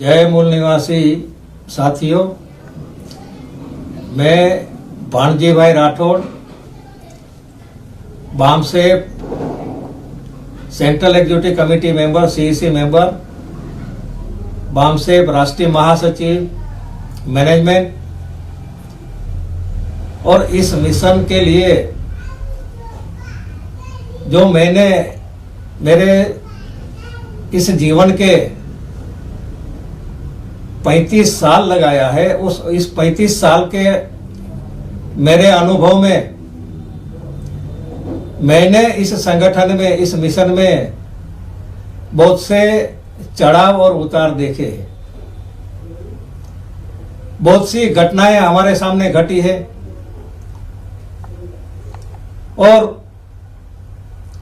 जय मूल निवासी साथियों, मैं भाणजी भाई Rathod, BAMCEF central executive committee member, CEC member, BAMCEF राष्ट्रीय महासचिव मैनेजमेंट, और इस मिशन के लिए जो मैंने मेरे इस जीवन के 35 साल लगाया है, इस 35 साल के मेरे अनुभव में मैंने इस संगठन में, इस मिशन में बहुत से चढ़ाव और उतार देखे। बहुत सी घटनाएं हमारे सामने घटी है और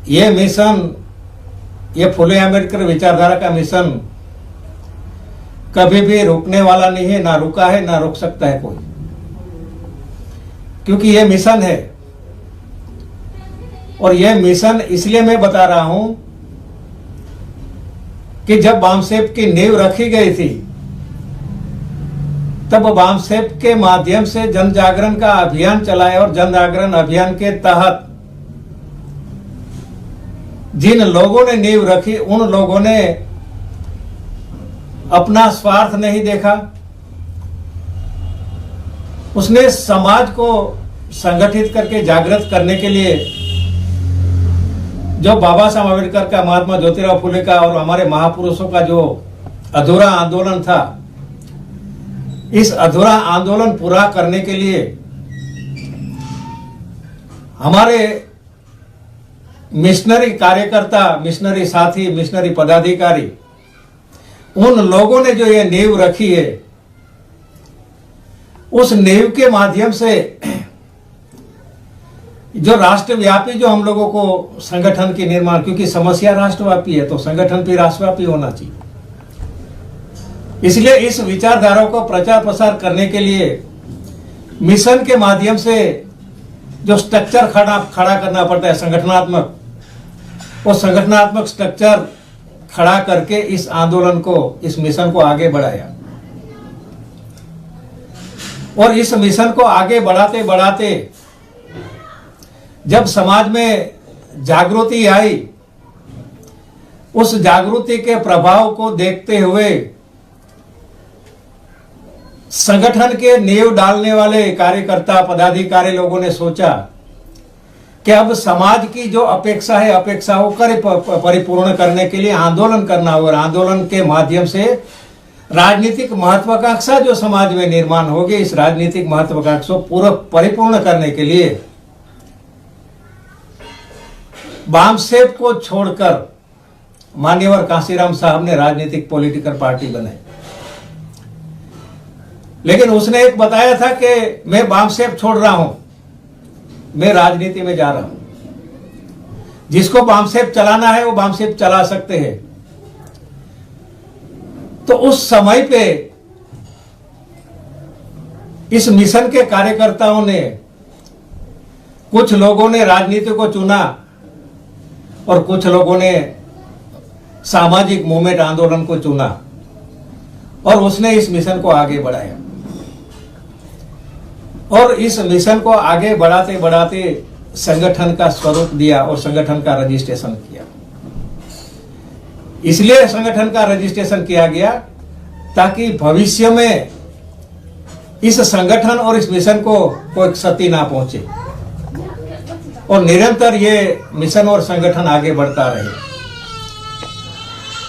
ये मिशन, ये फुले अम्बेडकर विचारधारा का मिशन कभी भी रुकने वाला नहीं है, ना रुका है, ना रुक सकता है कोई, क्योंकि ये मिशन है। और ये मिशन इसलिए मैं बता रहा हूं कि जब बामसेप की नींव रखी गई थी, तब बामसेप के माध्यम से जन जागरण का अभियान चलाया और जन जागरण अभियान के तहत जिन लोगों ने नींव रखी, उन लोगों ने अपना स्वार्थ नहीं देखा। उसने समाज को संगठित करके जागृत करने के लिए जो बाबा साहब अम्बेडकर का, महात्मा ज्योतिराव फुले का और हमारे महापुरुषों का जो अधूरा आंदोलन था, इस अधूरा आंदोलन पूरा करने के लिए हमारे मिशनरी कार्यकर्ता, मिशनरी साथी, मिशनरी पदाधिकारी, उन लोगों ने जो ये नींव रखी है, उस नींव के माध्यम से जो राष्ट्रव्यापी, जो हम लोगों को संगठन के निर्माण, क्योंकि समस्या राष्ट्रव्यापी है तो संगठन भी राष्ट्रव्यापी होना चाहिए, इसलिए इस विचारधारा को प्रचार प्रसार करने के लिए मिशन के माध्यम से जो स्ट्रक्चर खड़ा करना पड़ता है संगठनात्मक, वो संगठनात्मक स्ट्रक्चर खड़ा करके इस आंदोलन को, इस मिशन को आगे बढ़ाया। और इस मिशन को आगे बढ़ाते बढ़ाते जब समाज में जागृति आई, उस जागृति के प्रभाव को देखते हुए संगठन के नींव डालने वाले कार्यकर्ता, पदाधिकारी लोगों ने सोचा कि अब समाज की जो अपेक्षा है, अपेक्षाओं को परिपूर्ण करने के लिए आंदोलन करना होगा, और आंदोलन के माध्यम से राजनीतिक महत्वाकांक्षा जो समाज में निर्माण होगी, इस राजनीतिक महत्वाकांक्षा को पूरा परिपूर्ण करने के लिए बामसेप को छोड़कर मान्यवर कांशीराम साहब ने राजनीतिक पॉलिटिकल पार्टी बनाई। लेकिन उसने एक बताया था कि मैं बामसेप छोड़ रहा हूं, मैं राजनीति में जा रहा हूं। जिसको बामसेप चलाना है वो बामसेप चला सकते हैं। तो उस समय पे इस मिशन के कार्यकर्ताओं ने, कुछ लोगों ने राजनीति को चुना और कुछ लोगों ने सामाजिक मूवमेंट, आंदोलन को चुना, और उसने इस मिशन को आगे बढ़ाया। और इस मिशन को आगे बढ़ाते बढ़ाते संगठन का स्वरूप दिया और संगठन का रजिस्ट्रेशन किया। इसलिए संगठन का रजिस्ट्रेशन किया गया ताकि भविष्य में इस संगठन और इस मिशन को कोई क्षति ना पहुंचे और निरंतर ये मिशन और संगठन आगे बढ़ता रहे।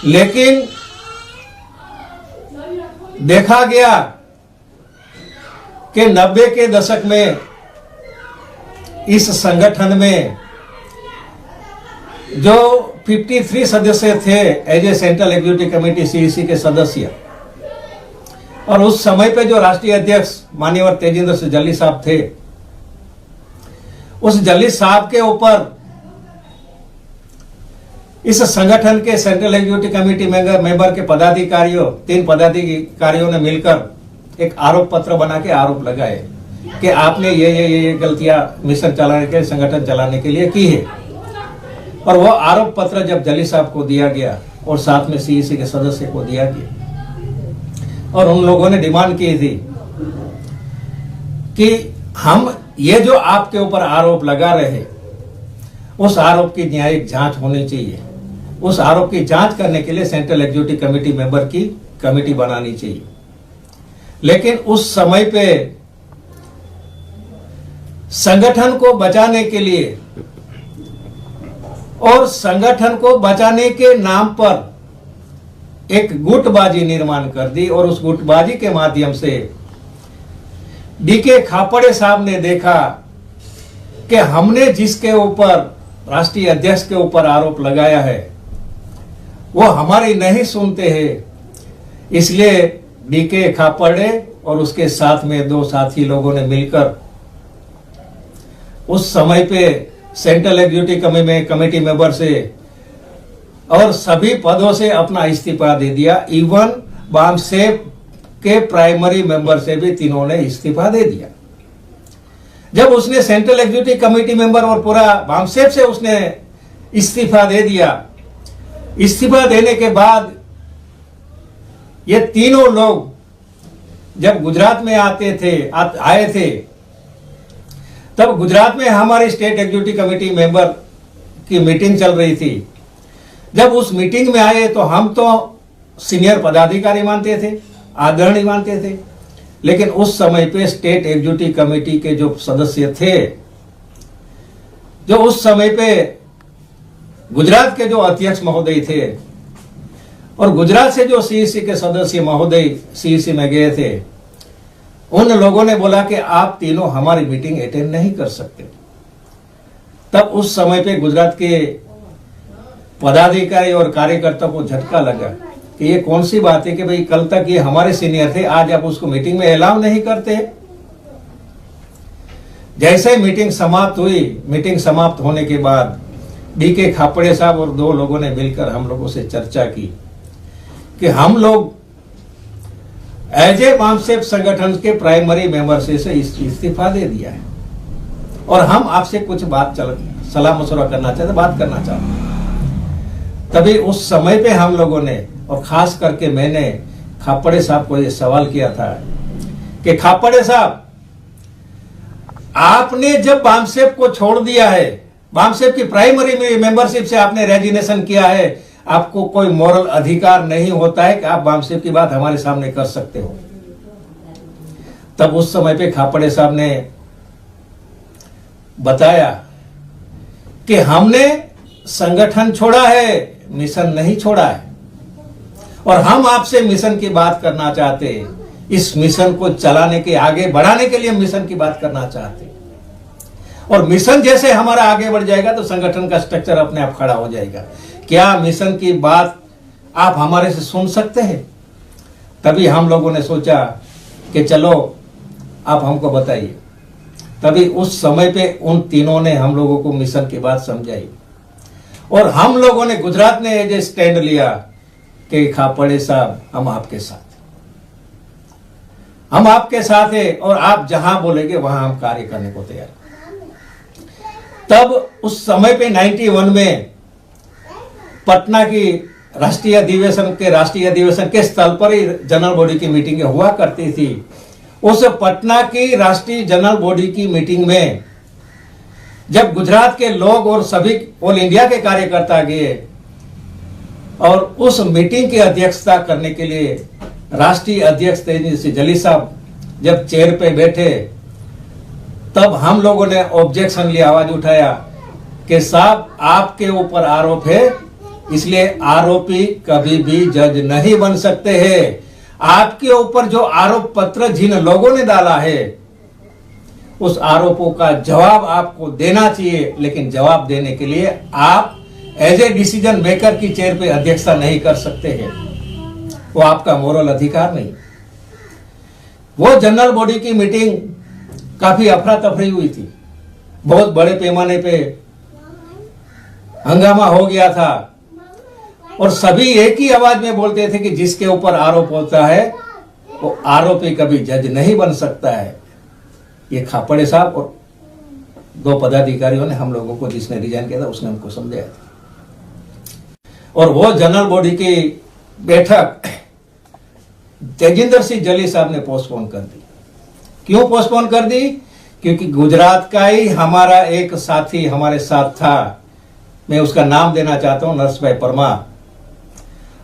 लेकिन देखा गया कि 90 के दशक में इस संगठन में जो 53 सदस्य थे as a central executive committee, CEC के सदस्य, और उस समय पे जो राष्ट्रीय अध्यक्ष माननीय तेजिंदर सिंह जल्ली साहब थे, उस जल्ली साहब के ऊपर इस संगठन के सेंट्रल एग्जीक्यूटिव कमेटी मेंबर के पदाधिकारियों, 3 पदाधिकारियों ने मिलकर एक आरोप पत्र बना के आरोप लगाए कि आपने ये गलतियां मिशन चलाने के, संगठन चलाने के लिए की है। और वो आरोप पत्र जब जल्ली साहब को दिया गया और साथ में सीईसी के सदस्य को दिया गया, और उन लोगों ने डिमांड की थी कि हम ये जो आपके ऊपर आरोप लगा रहे, उस आरोप की न्यायिक जांच होनी चाहिए। उस आरोप की जांच करने के लिए सेंट्रल एग्जीक्यूटिव कमेटी मेंबर की कमेटी बनानी चाहिए। लेकिन उस समय पे संगठन को बचाने के लिए और संगठन को बचाने के नाम पर एक गुटबाजी निर्माण कर दी, और उस गुटबाजी के माध्यम से डीके खापड़े साहब ने देखा कि हमने जिसके ऊपर राष्ट्रीय अध्यक्ष के ऊपर आरोप लगाया है वो हमारी नहीं सुनते हैं, इसलिए डीके खापड़े और उसके साथ में 2 साथी लोगों ने मिलकर उस समय पे सेंट्रल एग्जीक्यूटिव कमेटी मेंबर से और सभी पदों से अपना इस्तीफा दे दिया। इवन बामसेप के प्राइमरी मेंबर से भी तीनों ने इस्तीफा दे दिया। जब उसने सेंट्रल एग्जीक्यूटिव कमेटी मेंबर और पूरा बामसेप से उसने इस्तीफा दे दिया, इस्तीफा देने के बाद ये तीनों लोग जब गुजरात में आए थे, तब गुजरात में हमारी स्टेट एग्जीक्यूटिव कमेटी मेंबर की मीटिंग चल रही थी। जब उस मीटिंग में आए तो हम तो सीनियर पदाधिकारी मानते थे, आदरणीय मानते थे, लेकिन उस समय पे स्टेट एग्जीक्यूटिव कमेटी के जो सदस्य थे, जो उस समय पे गुजरात के जो अध्यक्ष महोदय थे और गुजरात से जो सीईसी के सदस्य महोदय सीईसी में गए थे, उन लोगों ने बोला कि आप तीनों हमारी मीटिंग अटेंड नहीं कर सकते। तब उस समय पे गुजरात के पदाधिकारी और कार्यकर्ता को झटका लगा कि ये कौन सी बात है कि भाई कल तक ये हमारे सीनियर थे, आज आप उसको मीटिंग में अलाउ नहीं करते। जैसे मीटिंग समाप्त हुई, मीटिंग समाप्त होने के बाद डीके खापड़े साहब और 2 लोगों ने मिलकर हम लोगों से चर्चा की कि हम लोग एज ए बामसेप संगठन के प्राइमरी मेंबर से इस्तीफा दे दिया है और हम आपसे कुछ सलाह मशवरा करना चाहते, बात करना चाहते। तभी उस समय पे हम लोगों ने, और खास करके मैंने खापड़े साहब को ये सवाल किया था कि खापड़े साहब, आपने जब बामसेप को छोड़ दिया है, बामसेप की प्राइमरी मेंबरशिप से आपने रेजिग्नेशन किया है, आपको कोई मॉरल अधिकार नहीं होता है कि आप बामसेप की बात हमारे सामने कर सकते हो। तब उस समय पे खापड़े साहब ने बताया कि हमने संगठन छोड़ा है, मिशन नहीं छोड़ा है, और हम आपसे मिशन की बात करना चाहते हैं। इस मिशन को चलाने के, आगे बढ़ाने के लिए मिशन की बात करना चाहते हैं, और मिशन जैसे हमारा आगे बढ़ जाएगा तो संगठन का स्ट्रक्चर अपने आप खड़ा हो जाएगा। क्या मिशन की बात आप हमारे से सुन सकते हैं? तभी हम लोगों ने सोचा कि चलो आप हमको बताइए। तभी उस समय पे उन तीनों ने हम लोगों को मिशन की बात समझाई, और हम लोगों ने, गुजरात ने ये स्टैंड लिया कि खापड़े साहब, हम आपके साथ, हम आपके साथ है, और आप जहां बोलेंगे वहां हम कार्य करने को तैयार। तब उस समय पे 91 में पटना की राष्ट्रीय अधिवेशन के स्थल पर ही जनरल बॉडी की मीटिंग हुआ करती थी। उस पटना की राष्ट्रीय जनरल बॉडी की मीटिंग में जब गुजरात के लोग और सभी ऑल इंडिया के कार्यकर्ता गए, और उस मीटिंग की अध्यक्षता करने के लिए राष्ट्रीय अध्यक्ष तेजस्वी जली साहब जब चेयर पे बैठे, तब हम लोगों ने ऑब्जेक्शन लिए आवाज उठाया कि साहब, आपके ऊपर आरोप है, इसलिए आरोपी कभी भी जज नहीं बन सकते हैं। आपके ऊपर जो आरोप पत्र जिन लोगों ने डाला है, उस आरोपों का जवाब आपको देना चाहिए, लेकिन जवाब देने के लिए आप एज ए डिसीजन मेकर की चेयर पे अध्यक्षता नहीं कर सकते हैं, वो आपका मोरल अधिकार नहीं। वो जनरल बॉडी की मीटिंग काफी अफरा तफरी हुई थी, बहुत बड़े पैमाने पे हंगामा हो गया था, और सभी एक ही आवाज में बोलते थे कि जिसके ऊपर आरोप होता है वो आरोपी कभी जज नहीं बन सकता है। ये खापड़े साहब और 2 पदाधिकारियों ने हम लोगों को, जिसने रिजाइन किया था उसने हमको समझाया था। और वो जनरल बॉडी की बैठक तेजिंदर सिंह जली साहब ने पोस्टपोन कर दी। क्यों पोस्टपोन कर दी? क्योंकि गुजरात का ही हमारा एक साथी हमारे साथ था, मैं उसका नाम देना चाहता हूं, नरसभाई परमार।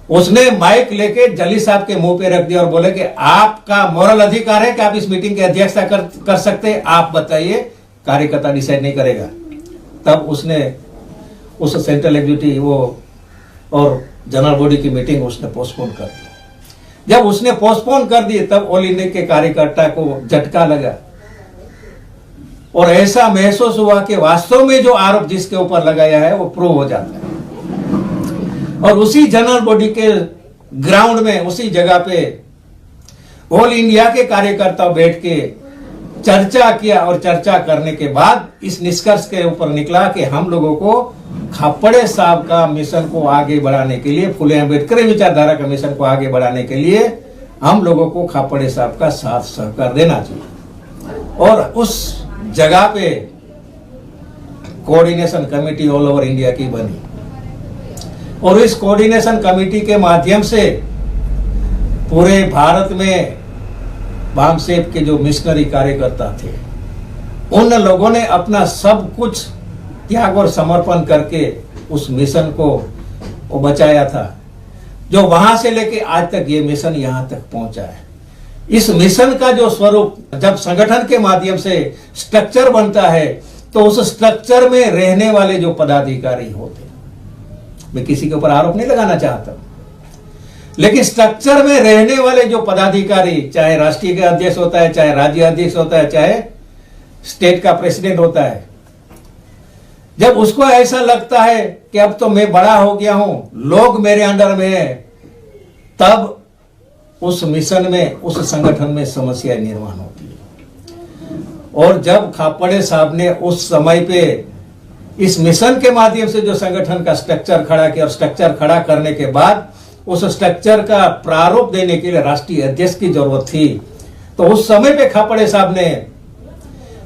उसने माइक लेके जली साहब के मुंह पे रख दिया और बोले कि आपका मोरल अधिकार है कि आप इस मीटिंग की अध्यक्षता कर सकते हैं, आप बताइए, कार्यकर्ता डिसाइड नहीं करेगा। तब उसने उस सेंट्रल एग्जीक्यूटिव वो और जनरल बॉडी की मीटिंग उसने पोस्टपोन कर दी। जब उसने पोस्टपोन कर दी तब ऑल इंडिया के कार्यकर्ता को झटका लगा और ऐसा महसूस हुआ कि वास्तव में जो आरोप जिसके ऊपर लगाया है वो प्रूव हो जाता है। और उसी जनरल बॉडी के ग्राउंड में, उसी जगह पे ऑल इंडिया के कार्यकर्ता बैठ के चर्चा किया और चर्चा करने के बाद इस निष्कर्ष के ऊपर निकला कि हम लोगों को खापड़े साहब का मिशन को आगे बढ़ाने के लिए, फुले अम्बेडकर विचारधारा का मिशन को आगे बढ़ाने के लिए हम लोगों को खापड़े साहब का साथ सहकार देना चाहिए। और उस जगह पे coordination committee all over India की बनी और इस कोऑर्डिनेशन कमेटी के माध्यम से पूरे भारत में भामसेब के जो मिशनरी कार्यकर्ता थे उन लोगों ने अपना सब कुछ त्याग और समर्पण करके उस मिशन को वो बचाया था, जो वहां से लेके आज तक ये मिशन यहां तक पहुंचा है। इस मिशन का जो स्वरूप, जब संगठन के माध्यम से स्ट्रक्चर बनता है तो उस स्ट्रक्चर में रहने वाले जो पदाधिकारी होते, मैं किसी के ऊपर आरोप नहीं लगाना चाहता, लेकिन स्ट्रक्चर में रहने वाले जो पदाधिकारी, चाहे राष्ट्रीय का अध्यक्ष होता है, चाहे राज्य अध्यक्ष होता है, चाहे स्टेट का प्रेसिडेंट होता है, जब उसको ऐसा लगता है कि अब तो मैं बड़ा हो गया हूं, लोग मेरे अंडर में है, तब उस मिशन में, उस संगठन में समस्या निर्माण होती है। और जब खापड़े साहब ने उस समय पे इस मिशन के माध्यम से जो संगठन का स्ट्रक्चर खड़ा किया और स्ट्रक्चर खड़ा करने के बाद उस स्ट्रक्चर का प्रारूप देने के लिए राष्ट्रीय अध्यक्ष की जरूरत थी, तो उस समय पे खापड़े साहब ने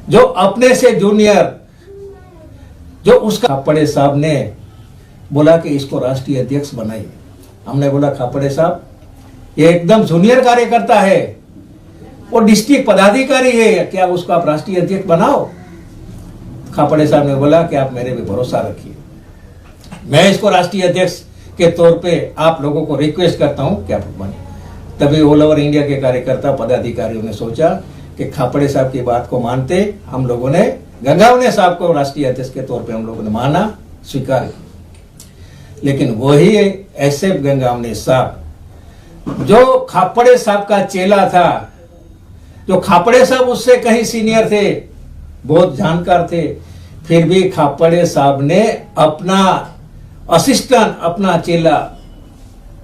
जो अपने से जूनियर, जो उसका, खापड़े साहब ने बोला कि इसको राष्ट्रीय अध्यक्ष बनाइए। हमने बोला खापड़े साहब ये एकदम जूनियर कार्यकर्ता है, वो डिस्ट्रिक्ट पदाधिकारी है, क्या उसको आप राष्ट्रीय अध्यक्ष बनाओ? खापड़े साहब ने बोला कि आप मेरे पे भरोसा रखिए, मैं इसको राष्ट्रीय अध्यक्ष के तौर पे आप लोगों को रिक्वेस्ट करता हूं कि आप बने। तभी ऑल ओवर इंडिया के कार्यकर्ता पदाधिकारियों ने सोचा कि खापड़े साहब की बात को मानते, हम लोगों ने गंगावने साहब को राष्ट्रीय अध्यक्ष के तौर पे हम लोगों ने माना, स्वीकार किया। लेकिन वही एसएफ गंगावने साहब जो खापड़े साहब का चेला था, जो खापड़े साहब उससे कहीं सीनियर थे, बहुत जानकार थे, फिर भी खापड़े साहब ने अपना असिस्टेंट, अपना चेला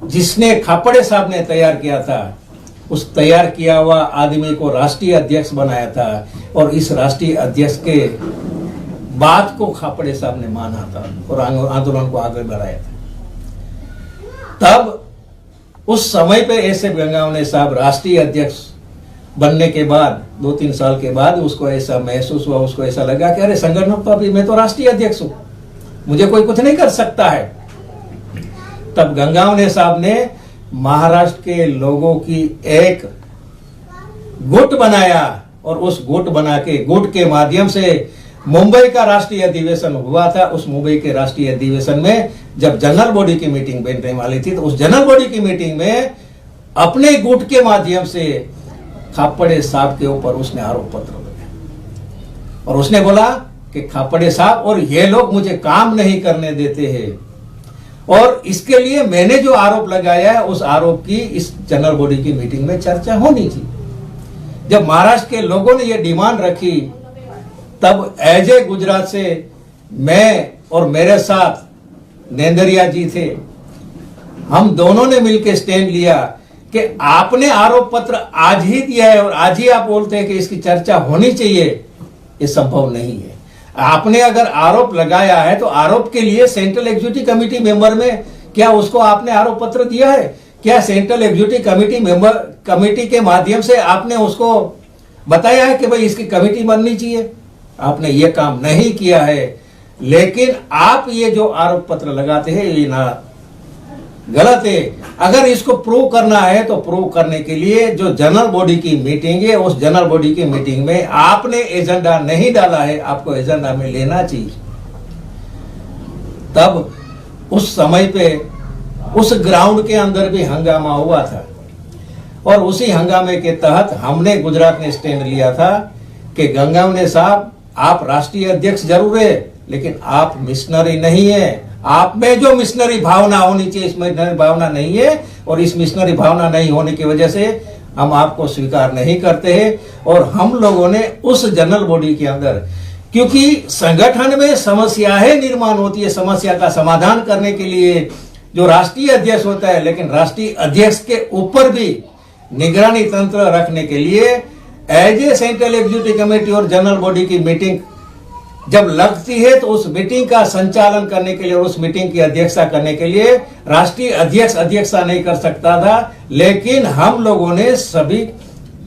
जिसने खापड़े साहब ने तैयार किया था, उस तैयार किया हुआ आदमी को राष्ट्रीय अध्यक्ष बनाया था और इस राष्ट्रीय अध्यक्ष के बात को खापड़े साहब ने माना था और आंदोलन को आगे बढ़ाया था। तब उस समय पे ऐसे गंगावने साहब राष्ट्रीय अध्यक्ष बनने के बाद 2-3 साल के बाद उसको ऐसा महसूस हुआ, उसको ऐसा लगा कि अरे संगठन तो अभी मैं तो राष्ट्रीय अध्यक्ष हूं, मुझे कोई कुछ नहीं कर सकता है। तब गंगावने साहब ने महाराष्ट्र के लोगों की एक गुट बनाया और उस गुट बना के, गुट के माध्यम से मुंबई का राष्ट्रीय अधिवेशन हुआ था। उस मुंबई के राष्ट्रीय अधिवेशन में जब जनरल बॉडी की मीटिंग बैठने वाली थी, तो उस जनरल बॉडी की मीटिंग में अपने गुट के माध्यम से खापड़े साहब के ऊपर उसने आरोप पत्र लगाया और उसने बोला कि खापड़े साहब और ये लोग मुझे काम नहीं करने देते हैं और इसके लिए मैंने जो आरोप लगाया है उस आरोप की इस जनरल बॉडी की मीटिंग में चर्चा होनी थी। जब महाराष्ट्र के लोगों ने ये डिमांड रखी, तब एज ए गुजरात से मैं और मेरे साथ नेंदरिया जी थे, हम दोनों ने मिलकर स्टैंड लिया कि आपने आरोप पत्र आज ही दिया है और आज ही आप बोलते हैं कि इसकी चर्चा होनी चाहिए, ये संभव नहीं है। आपने अगर आरोप लगाया है तो आरोप के लिए सेंट्रल एग्जीक्यूटिव कमेटी मेंबर में क्या उसको आपने आरोप पत्र दिया है? क्या सेंट्रल एग्जीक्यूटिव कमेटी के माध्यम से आपने उसको बताया है कि भाई इसकी कमेटी बननी चाहिए? आपने ये काम नहीं किया है। लेकिन आप ये जो आरोप पत्र लगाते हैं, ये ना गलत है। अगर इसको प्रूव करना है तो प्रूव करने के लिए जो जनरल बॉडी की मीटिंग है, उस जनरल बॉडी की मीटिंग में आपने एजेंडा नहीं डाला है, आपको एजेंडा में लेना चाहिए। तब उस समय पे उस ग्राउंड के अंदर भी हंगामा हुआ था और उसी हंगामे के तहत हमने गुजरात ने स्टैंड लिया था कि गंगावने साहब, आप राष्ट्रीय अध्यक्ष जरूर है लेकिन आप मिशनरी नहीं है। आप में जो मिशनरी भावना होनी चाहिए, इस मिशनरी भावना नहीं है और इस मिशनरी भावना नहीं होने की वजह से हम आपको स्वीकार नहीं करते हैं। और हम लोगों ने उस जनरल बॉडी के अंदर, क्योंकि संगठन में समस्याएं निर्माण होती है, समस्या का समाधान करने के लिए जो राष्ट्रीय अध्यक्ष होता है, लेकिन राष्ट्रीय अध्यक्ष के ऊपर भी निगरानी तंत्र रखने के लिए as a central executive committee और जनरल बॉडी की मीटिंग जब लगती है तो उस मीटिंग का संचालन करने के लिए, उस मीटिंग की अध्यक्षता करने के लिए राष्ट्रीय अध्यक्ष अध्यक्षता नहीं कर सकता था। लेकिन हम लोगों ने सभी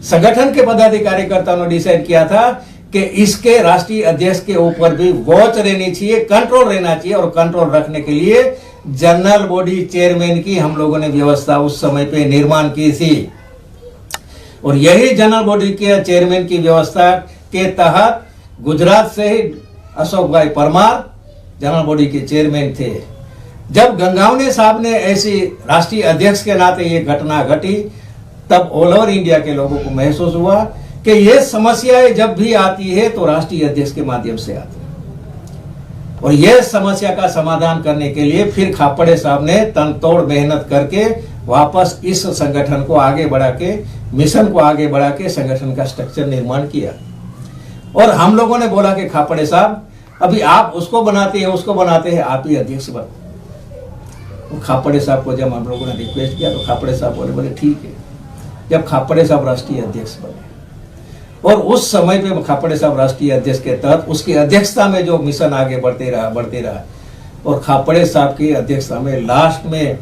संगठन के पदाधिकारी कार्यकर्ताओं ने डिसाइड किया था कि इसके राष्ट्रीय अध्यक्ष के ऊपर भी वॉच रहनी चाहिए, कंट्रोल रहना चाहिए और कंट्रोल रखने के लिए जनरल बॉडी चेयरमैन की हम लोगों ने व्यवस्था उस समय पे निर्माण की थी। और यही जनरल बॉडी के चेयरमैन की व्यवस्था के तहत गुजरात से ही अशोक भाई परमार जनरल बॉडी के चेयरमैन थे। जब गंगावने साहब ने ऐसी राष्ट्रीय अध्यक्ष के नाते ये घटना घटी, तब ऑल ओवर इंडिया के लोगों को महसूस हुआ कि ये समस्याएं जब भी आती है तो राष्ट्रीय अध्यक्ष के माध्यम से आती है। और यह समस्या का समाधान करने के लिए फिर खापड़े साहब ने तनतोड़ मेहनत करके वापस इस संगठन को आगे बढ़ा के, मिशन को आगे बढ़ा के संगठन का स्ट्रक्चर निर्माण किया। और हम लोगों ने बोला कि खापड़े साहब, अभी आप उसको बनाते हैं, उसको बनाते हैं, आप ही अध्यक्ष बनो। खापड़े साहब को जब हम लोगों ने रिक्वेस्ट किया तो खापड़े साहब बोले ठीक है। जब खापड़े साहब राष्ट्रीय अध्यक्ष बने और उस समय पे खापड़े साहब राष्ट्रीय अध्यक्ष के तहत उसकी अध्यक्षता में जो मिशन आगे बढ़ते रहा और खापड़े साहब की अध्यक्षता में लास्ट में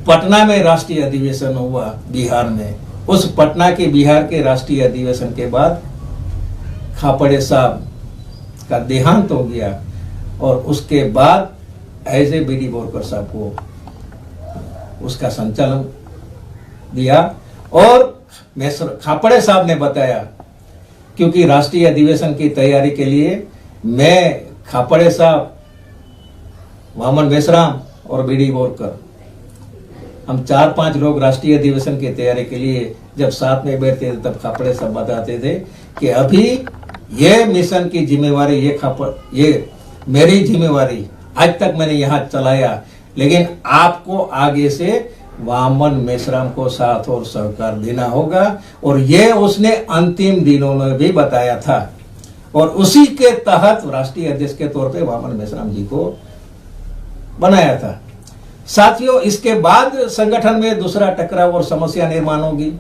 पटना में राष्ट्रीय अधिवेशन हुआ बिहार में। उस पटना के बिहार के राष्ट्रीय अधिवेशन के बाद खापड़े साहब का देहांत हो गया और उसके बाद एज ए बीडी बोरकर साहब को उसका संचालन दिया। और खापड़े साहब ने बताया, क्योंकि राष्ट्रीय अधिवेशन की तैयारी के लिए मैं, खापड़े साहब, वामन मेश्राम और बीडी बोरकर, हम 4-5 लोग राष्ट्रीय अधिवेशन की तैयारी के लिए जब साथ में बैठते थे तब खापड़े साहब बताते थे कि अभी ये मिशन की जिम्मेवारी, ये मेरी जिम्मेवारी, आज तक मैंने यहाँ चलाया, लेकिन आपको आगे से वामन मेश्राम को साथ और सहकार देना होगा। और ये उसने अंतिम दिनों में भी बताया था और उसी के तहत राष्ट्रीय अध्यक्ष के तौर पे वामन मेश्राम जी को बनाया था। साथियों, इसके बाद संगठन में दूसरा टकराव और समस्या निर्माण होगी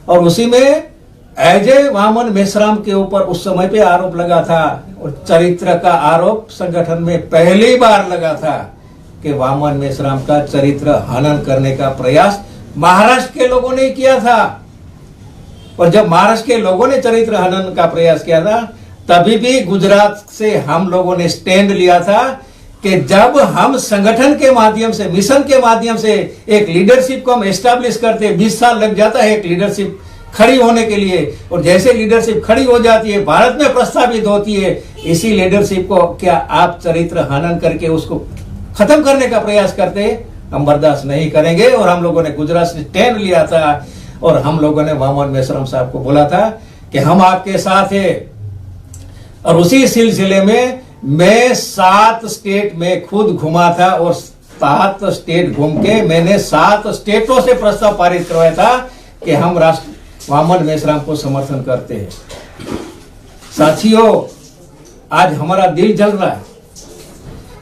और उसी में एज ए वामन मेश्राम के ऊपर उस समय पे आरोप लगा था और चरित्र का आरोप संगठन में पहली बार लगा था कि वामन मेश्राम का चरित्र हनन करने का प्रयास महाराष्ट्र के लोगों ने किया था। और जब महाराष्ट्र के लोगों ने चरित्र हनन का प्रयास किया था तभी भी गुजरात से हम लोगों ने स्टैंड लिया था कि जब हम संगठन के माध्यम से, मिशन के माध्यम से एक लीडरशिप को हम एस्टैब्लिश करते, 20 साल लग जाता है एक लीडरशिप खड़ी होने के लिए, और जैसे लीडरशिप खड़ी हो जाती है, भारत में प्रस्तावित होती है, इसी लीडरशिप को क्या आप चरित्र हनन करके उसको खत्म करने का प्रयास करते, हम बर्दाश्त नहीं करेंगे। और हम लोगों ने गुजरात से स्टैंड लिया था और हम लोगों ने वामन मेश्राम साहब को बोला था कि हम आपके साथ हैं। और उसी सिलसिले में मैं 7 स्टेट में खुद घुमा था और 7 स्टेट घूम के मैंने 7 स्टेटों से प्रस्ताव पारित करवाया था कि हम वामन मेश्राम को समर्थन करते हैं। साथियों, आज हमारा दिल जल रहा है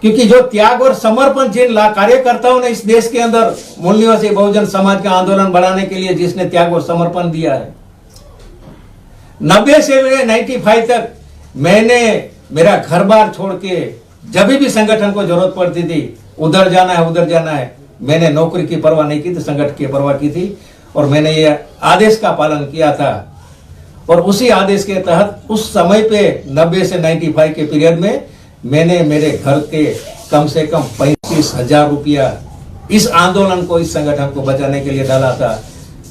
क्योंकि जो त्याग और समर्पण जिन कार्यकर्ताओं ने इस देश के अंदर मूल निवासी बहुजन समाज का आंदोलन बढ़ाने के लिए जिसने त्याग और समर्पण दिया है, 90 से 95 तक मैंने मेरा घर बार छोड़ के जब भी संगठन को जरूरत पड़ती थी, उधर जाना है, मैंने नौकरी की परवाह नहीं की थी, संगठन की परवाह की थी और मैंने ये आदेश का पालन किया था। और उसी आदेश के तहत उस समय पे 90 से 95 के पीरियड में मैंने मेरे घर के कम से कम 35 25,000 रुपया इस आंदोलन को, इस संगठन को बचाने के लिए डाला था।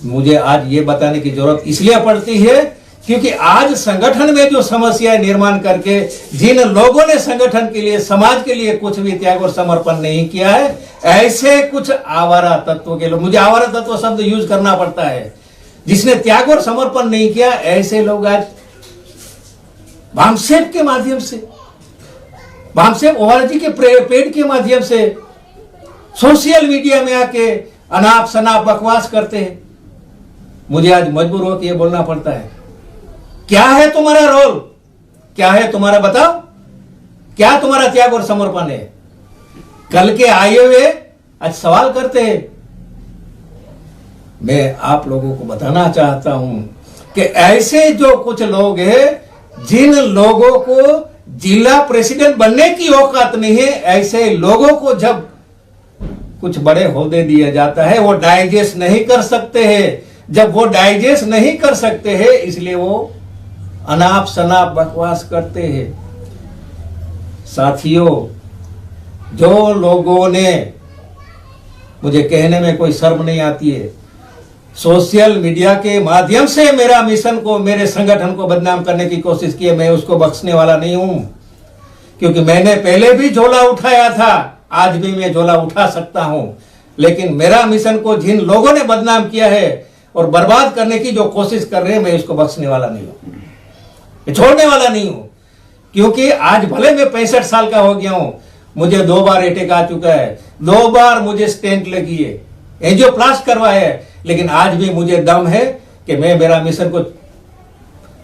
मुझे आज ये बताने की जरूरत इसलिए पड़ती है क्योंकि आज संगठन में जो समस्याएं निर्माण करके जिन लोगों ने संगठन के लिए, समाज के लिए कुछ भी त्याग और समर्पण नहीं किया है, ऐसे कुछ आवारा तत्व के लोग, मुझे आवारा तत्व शब्द यूज करना पड़ता है, जिसने त्याग और समर्पण नहीं किया, ऐसे लोग आज भामसेप के माध्यम से, भामसेप ओआरजी के पेड के माध्यम से सोशल मीडिया में आके अनाप शनाप बकवास करते हैं। मुझे आज मजबूर होकर यह बोलना पड़ता है, क्या है तुम्हारा रोल, क्या है तुम्हारा, बताओ क्या तुम्हारा त्याग और समर्पण है। कल के आए हुए आज सवाल करते हैं। मैं आप लोगों को बताना चाहता हूं कि ऐसे जो कुछ लोग हैं जिन लोगों को जिला प्रेसिडेंट बनने की औकात नहीं है, ऐसे लोगों को जब कुछ बड़े ओहदे दिया जाता है वो डाइजेस्ट नहीं कर सकते हैं। जब वो डाइजेस्ट नहीं कर सकते हैं इसलिए वो अनाप शनाप बकवास करते हैं। साथियों, जो लोगों ने, मुझे कहने में कोई शर्म नहीं आती है, सोशल मीडिया के माध्यम से मेरा मिशन को, मेरे संगठन को बदनाम करने की कोशिश की है, मैं उसको बख्शने वाला नहीं हूं। क्योंकि मैंने पहले भी झोला उठाया था, आज भी मैं झोला उठा सकता हूं। लेकिन मेरा मिशन को जिन लोगों ने बदनाम किया है और बर्बाद करने की जो कोशिश कर रहे हैं, मैं इसको बख्शने वाला नहीं हूं, मैं छोड़ने वाला नहीं हूं। क्योंकि आज भले मैं 65 साल का हो गया हूं, मुझे 2 बार अटैक आ चुका है, 2 बार मुझे स्टेंट लगी है, एंजियोप्लास्ट करवाया है, लेकिन आज भी मुझे दम है कि मैं मेरा मिशन को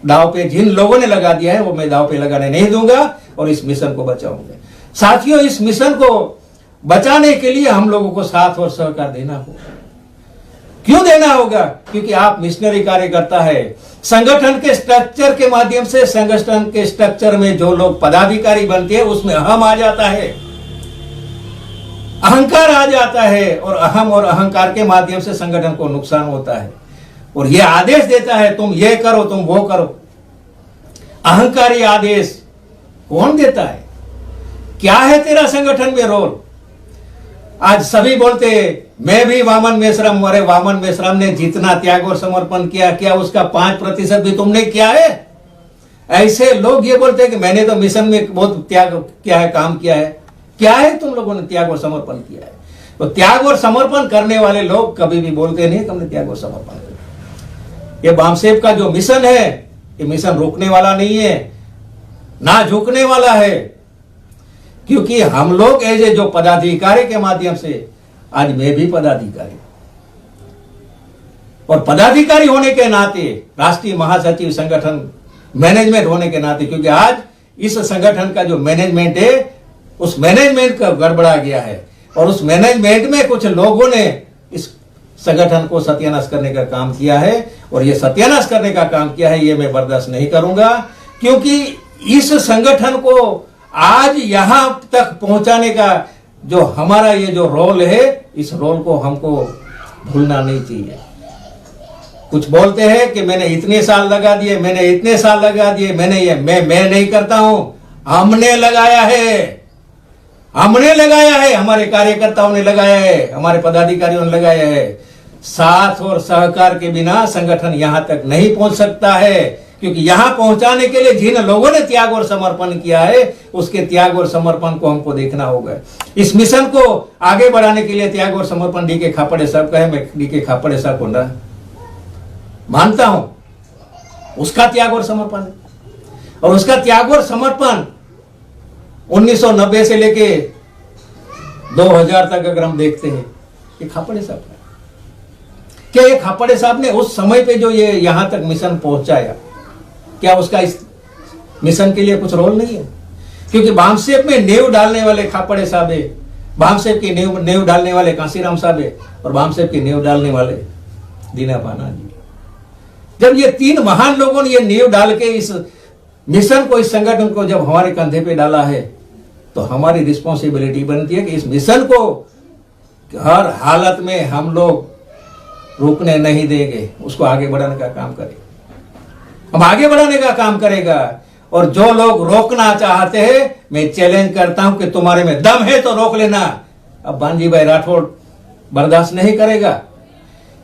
दाव पे, जिन लोगों ने लगा दिया है वो मैं दाव पे लगाने नहीं दूंगा और इस मिशन को बचाऊंगा। साथियों, इस मिशन को बचाने के लिए हम लोगों को साथ और सहकार देना होगा। क्यों देना होगा? क्योंकि आप मिशनरी कार्यकर्ता है। संगठन के स्ट्रक्चर के माध्यम से, संगठन के स्ट्रक्चर में जो लोग पदाधिकारी बनते हैं उसमें अहम आ जाता है, अहंकार आ जाता है, और अहम और अहंकार के माध्यम से संगठन को नुकसान होता है और यह आदेश देता है तुम ये करो, तुम वो करो। अहंकारी आदेश कौन देता है? क्या है तेरा संगठन में रोल? आज सभी बोलते मैं भी वामन मेश्राम, अरे वामन मेश्राम ने जितना त्याग और समर्पण किया, क्या उसका 5% भी तुमने किया है? ऐसे लोग ये बोलते हैं कि मैंने तो मिशन में बहुत त्याग किया है, काम किया है। क्या है तुम लोगों ने त्याग और समर्पण किया है? तो त्याग और समर्पण करने वाले लोग कभी भी बोलते नहीं तुमने त्याग और समर्पण किया। ये भामसेप का जो मिशन है, ये मिशन रुकने वाला नहीं है, ना झुकने वाला है। क्योंकि हम लोग ऐसे जो पदाधिकारी के माध्यम से, आज मैं भी पदाधिकारी, और पदाधिकारी होने के नाते, राष्ट्रीय महासचिव संगठन मैनेजमेंट होने के नाते, क्योंकि आज इस संगठन का जो मैनेजमेंट है उस मैनेजमेंट का गड़बड़ा गया है और उस मैनेजमेंट में कुछ लोगों ने इस संगठन को सत्यानाश करने का काम किया है। और ये सत्यानाश करने का काम किया है, ये मैं बर्दाश्त नहीं करूंगा। क्योंकि इस संगठन को आज यहां तक पहुंचाने का जो हमारा ये जो रोल है, इस रोल को हमको भूलना नहीं चाहिए। कुछ बोलते हैं कि मैंने इतने साल लगा दिए, मैंने इतने साल लगा दिए, मैंने ये मैं नहीं करता हूं। हमने लगाया है, हमने लगाया है, हमारे कार्यकर्ताओं ने लगाया है, हमारे पदाधिकारियों ने लगाया है। साथ और सहकार के बिना संगठन यहां तक नहीं पहुंच सकता है। क्योंकि यहां पहुंचाने के लिए जिन लोगों ने त्याग और समर्पण किया है, उसके त्याग और समर्पण को हमको देखना होगा। इस मिशन को आगे बढ़ाने के लिए त्याग और समर्पण डी.के. खापड़े साहब का है। मैं डी.के. खापड़े साहब को ना मानता हूं, उसका त्याग और समर्पण है। और उसका त्याग और समर्पण 1990 से लेके 2000 तक अगर हम देखते हैं, ये खापड़े साहब का। क्या ये खापड़े साहब ने उस समय पे जो ये यहां तक मिशन पहुंचाया, क्या उसका इस मिशन के लिए कुछ रोल नहीं है? क्योंकि भामसेप में नींव डालने वाले खापड़े साहब है, भामसेप की नींव डालने वाले कांसीराम साहब है, और भामसेप की नींव डालने वाले दीना पाना जी। जब ये 3 महान लोगों ने ये नींव डाल के इस मिशन को, इस संगठन को जब हमारे कंधे पे डाला है, तो हमारी रिस्पॉन्सिबिलिटी बनती है कि इस मिशन को हर हालत में हम लोग रुकने नहीं देंगे, उसको आगे बढ़ाने का काम करें। हम आगे बढ़ाने का काम करेगा। और जो लोग रोकना चाहते हैं, मैं चैलेंज करता हूं कि तुम्हारे में दम है तो रोक लेना, अब भानजी भाई राठौड़ बर्दाश्त नहीं करेगा,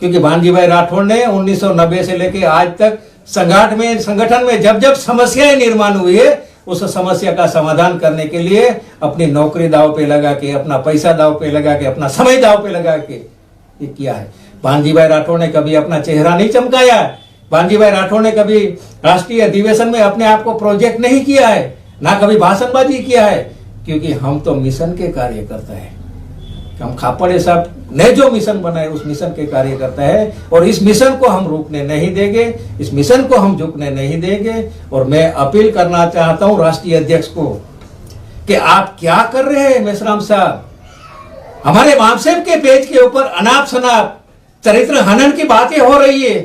क्योंकि भानजी भाई राठौड़ ने 1990 से लेके आज तक संगठन में जब जब समस्याएं निर्माण हुई है, उस समस्या का समाधान करने के लिए अपनी नौकरी दाव पे लगा के, अपना पैसा दाव पे लगा के, अपना समय दाव पे लगा के ये किया है। भानजी भाई राठौड़ ने कभी अपना चेहरा नहीं चमकाया है। भानजी भाई राठौड़ ने कभी राष्ट्रीय अधिवेशन में अपने आप को प्रोजेक्ट नहीं किया है, ना कभी भाषणबाजी किया है, क्योंकि हम तो मिशन के कार्यकर्ता है। हम खापड़े साहब ने जो मिशन बनाए उस मिशन के कार्यकर्ता है, और इस मिशन को हम रोकने नहीं देंगे, इस मिशन को हम झुकने नहीं देंगे। और मैं अपील करना चाहता हूं राष्ट्रीय अध्यक्ष को कि आप क्या कर रहे हैं मेश्राम साहब, हमारे बामसेब के पेज के ऊपर अनाप शनाप चरित्र हनन की बातें हो रही है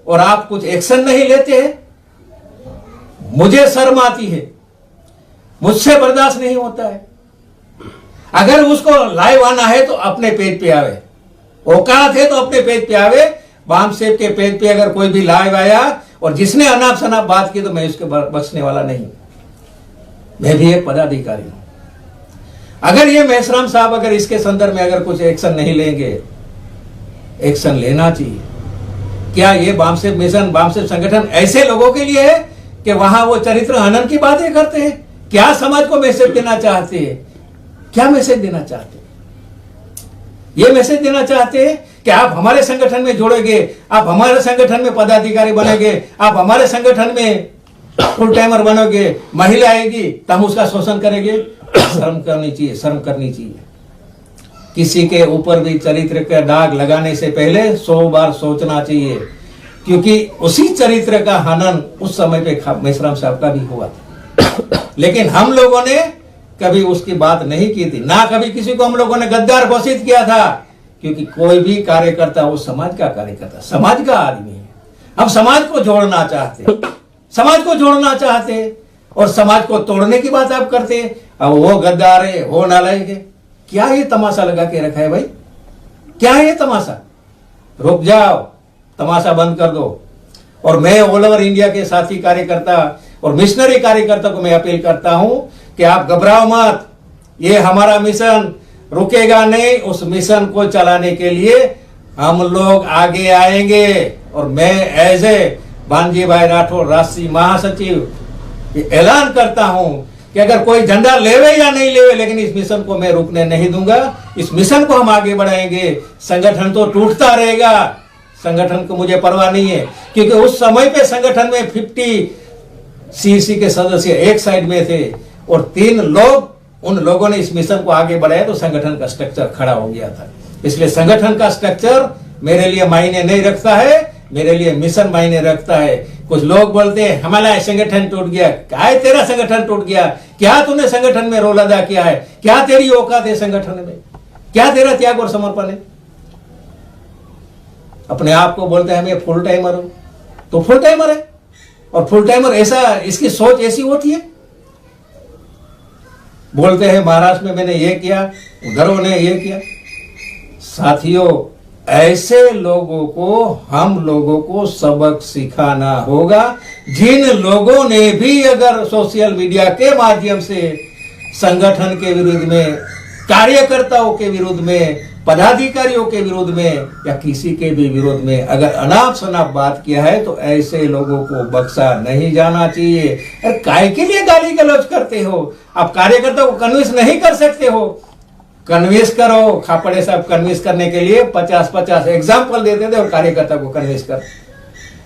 और आप कुछ एक्शन नहीं लेते हैं। मुझे शर्म आती है, मुझसे बर्दाश्त नहीं होता है। अगर उसको लाइव आना है तो अपने पेज पे आवे, औकात है तो अपने पेज पे आवे। बामसेब के पेज पे अगर कोई भी लाइव आया और जिसने अनाप शनाप बात की तो मैं उसके बचने वाला नहीं। मैं भी एक पदाधिकारी हूं। अगर ये मेश्राम साहब अगर इसके संदर्भ में अगर कुछ एक्शन नहीं लेंगे, एक्शन लेना चाहिए। क्या ये बामसेब मिशन, बामसेब संगठन ऐसे लोगों के लिए है कि वहां वो चरित्र हनन की बातें करते हैं? क्या समाज को मैसेज देना चाहते हैं? क्या मैसेज देना चाहते हैं? ये मैसेज देना चाहते हैं कि आप हमारे संगठन में जुड़ोगे, आप हमारे संगठन में पदाधिकारी बनेंगे, आप हमारे संगठन में फुल टाइमर बनोगे, महिला आएगी तो हम उसका शोषण करेंगे। शर्म करनी चाहिए, शर्म करनी चाहिए। किसी के ऊपर भी चरित्र का दाग लगाने से पहले 100 बार सोचना चाहिए, क्योंकि उसी चरित्र का हनन उस समय पे मेश्राम साहब का भी हुआ था। लेकिन हम लोगों ने कभी उसकी बात नहीं की थी, ना कभी किसी को हम लोगों ने गद्दार घोषित किया था, क्योंकि कोई भी कार्यकर्ता वो समाज का कार्यकर्ता, समाज का आदमी है। हम समाज को जोड़ना चाहते, समाज को जोड़ना चाहते, और समाज को तोड़ने की बात आप करते। अब वो गद्दार है, वो नालायक है, क्या ये तमाशा लगा के रखा है भाई? क्या है ये तमाशा? रुक जाओ, तमाशा बंद कर दो। और मैं ऑल ओवर इंडिया के साथी कार्यकर्ता और मिशनरी कार्यकर्ता को मैं अपील करता हूं कि आप घबराओ मत, ये हमारा मिशन रुकेगा नहीं। उस मिशन को चलाने के लिए हम लोग आगे आएंगे। और मैं एज ए भानजी भाई राठौड़ राष्ट्रीय महासचिव ऐलान करता हूं कि अगर कोई झंडा लेवे या नहीं लेवे, लेकिन इस मिशन को मैं रुकने नहीं दूंगा। इस मिशन को हम आगे बढ़ाएंगे। संगठन तो टूटता रहेगा, संगठन को मुझे परवाह नहीं है, क्योंकि उस समय पे संगठन में 50 सीसी के सदस्य एक साइड में थे और 3 लोग, उन लोगों ने इस मिशन को आगे बढ़ाया तो संगठन का स्ट्रक्चर खड़ा हो गया था। इसलिए संगठन का स्ट्रक्चर मेरे लिए मायने नहीं रखता है, मेरे लिए मिशन मायने रखता है। कुछ लोग बोलते हैं हमारा संगठन टूट गया। क्या है तेरा संगठन टूट गया? क्या तूने संगठन में रोल अदा किया है? क्या तेरी औकात है संगठन में? क्या तेरा त्याग और समर्पण है? अपने आप को बोलते हैं मैं फुल टाइमर हूं, तो फुल टाइमर है। और फुल टाइमर ऐसा, इसकी सोच ऐसी होती है। बोलते हैं महाराष्ट्र में मैंने ये किया, उधर उन्होंने ये किया। साथियों, ऐसे लोगों को हम लोगों को सबक सिखाना होगा। जिन लोगों ने भी अगर सोशल मीडिया के माध्यम से संगठन के विरुद्ध में, कार्यकर्ताओं के विरुद्ध में, पदाधिकारियों के विरुद्ध में या किसी के भी विरोध में अगर अनाप शनाप बात किया है, तो ऐसे लोगों को बख्शा नहीं जाना चाहिए। अरे काय के लिए गाली गलौज करते हो? आप कार्यकर्ता को कन्विंस नहीं कर सकते हो? कन्विंस करो। खापड़े साहब कन्विंस करने के लिए 50-50 एग्जाम्पल देते थे और कार्यकर्ता को कन्विंस कर।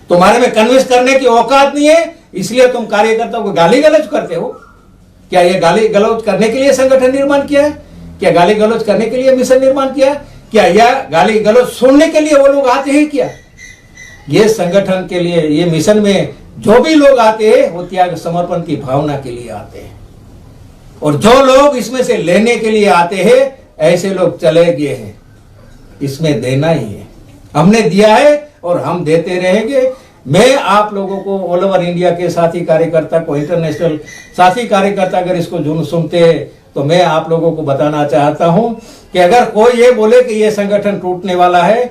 तुम्हारे में कन्विंस करने की औकात नहीं है, इसलिए तुम कार्यकर्ता को गाली गलौज करते हो। क्या ये गाली गलौज करने के लिए संगठन निर्माण किया है? क्या गाली गलौज करने के लिए मिशन निर्माण किया? क्या यह गाली गलौज सुनने के लिए वो लोग आते हैं? क्या ये संगठन के लिए, ये मिशन में जो भी लोग आते हैं वो त्याग समर्पण की भावना के लिए आते हैं। और जो लोग इसमें से लेने के लिए आते हैं, ऐसे लोग चले गए हैं। इसमें देना ही है, हमने दिया है और हम देते रहेंगे। मैं आप लोगों को, ऑल ओवर इंडिया के साथी कार्यकर्ता को, इंटरनेशनल साथी कार्यकर्ता अगर इसको सुनते हैं, तो मैं आप लोगों को बताना चाहता हूं कि अगर कोई ये बोले कि ये संगठन टूटने वाला है,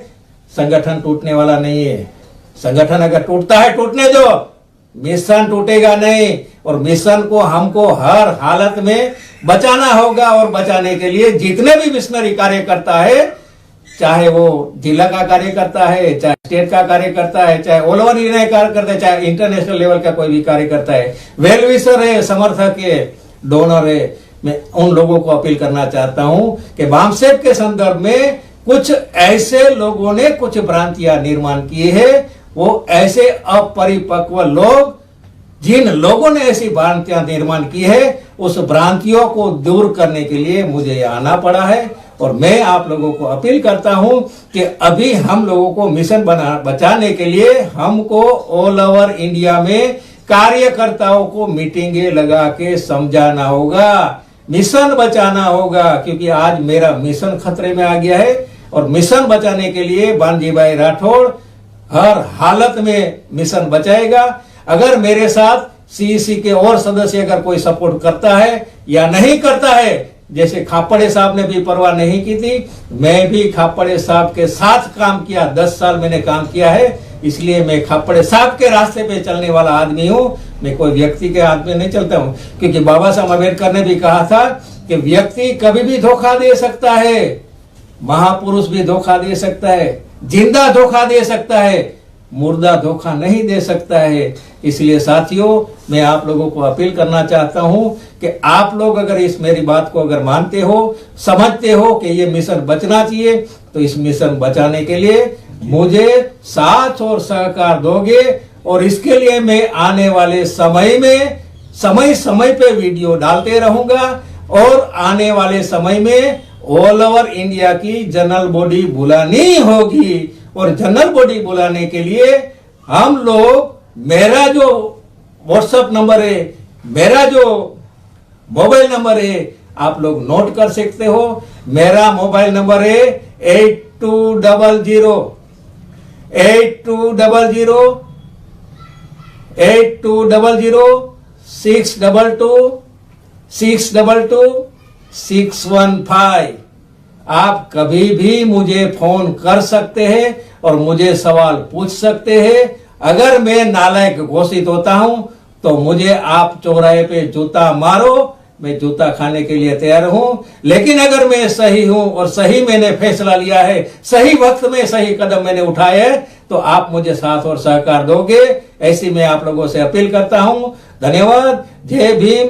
संगठन टूटने वाला नहीं है। संगठन अगर टूटता है टूटने दो, मिशन टूटेगा नहीं। और मिशन को हमको हर हालत में बचाना होगा। और बचाने के लिए जितने भी मिशनरी कार्य करता है, चाहे वो जिला का कार्य करता है, चाहे स्टेट का कार्य करता है, चाहे ऑल ओवर इंडिया कार्य करता है, चाहे इंटरनेशनल लेवल का कोई भी कार्य करता है, वेल विशर है, समर्थक है, डोनर है, मैं उन लोगों को अपील करना चाहता हूं कि बामसेफ के संदर्भ में कुछ ऐसे लोगों ने कुछ भ्रांतियां निर्माण की है। वो ऐसे अपरिपक्व लोग, जिन लोगों ने ऐसी भ्रांतियां निर्माण की है, उस भ्रांतियों को दूर करने के लिए मुझे यहाँ आना पड़ा है। और मैं आप लोगों को अपील करता हूं कि अभी हम लोगों को मिशन बचाने के लिए हमको ऑल ओवर इंडिया में कार्यकर्ताओं को मीटिंगें लगा के समझाना होगा, मिशन बचाना होगा। क्योंकि आज मेरा मिशन खतरे में आ गया है और मिशन बचाने के लिए बानजी भाई राठौड़ हर हालत में मिशन बचाएगा। अगर मेरे साथ सीईसी के और सदस्य अगर कोई सपोर्ट करता है या नहीं करता है, जैसे खापड़े साहब ने भी परवाह नहीं की थी, मैं भी खापड़े साहब के साथ काम किया, 10 साल मैंने काम किया है, इसलिए मैं खापड़े साहब के रास्ते पे चलने वाला आदमी हूं। मैं कोई व्यक्ति के हाथ में नहीं चलता हूं, क्योंकि बाबा साहब अम्बेडकर ने भी कहा था कि व्यक्ति कभी भी धोखा दे सकता है, महापुरुष भी धोखा दे सकता है, जिंदा धोखा दे सकता है, मुर्दा धोखा नहीं दे सकता है। इसलिए साथियों, मैं आप लोगों को अपील करना चाहता हूं कि आप लोग अगर इस मेरी बात को अगर मानते हो, समझते हो कि ये मिशन बचना चाहिए, तो इस मिशन बचाने के लिए मुझे साथ और सहकार दोगे। और इसके लिए मैं आने वाले समय में समय पे वीडियो डालते रहूंगा। और आने वाले समय में ऑल ओवर इंडिया की जनरल बॉडी बुलानी होगी। और जनरल बॉडी बुलाने के लिए हम लोग, मेरा जो व्हाट्सएप नंबर है, मेरा जो मोबाइल नंबर है, आप लोग नोट कर सकते हो। मेरा मोबाइल नंबर है 8200 622 आप कभी भी मुझे फोन कर सकते हैं और मुझे सवाल पूछ सकते हैं। अगर मैं नालायक घोषित होता हूं तो मुझे आप चौराहे पे जूता मारो, मैं जूता खाने के लिए तैयार हूं। लेकिन अगर मैं सही हूं और सही मैंने फैसला लिया है, सही वक्त में सही कदम मैंने उठाए है, तो आप मुझे साथ और सहकार दोगे, ऐसी मैं आप लोगों से अपील करता हूं। धन्यवाद। जय भीम।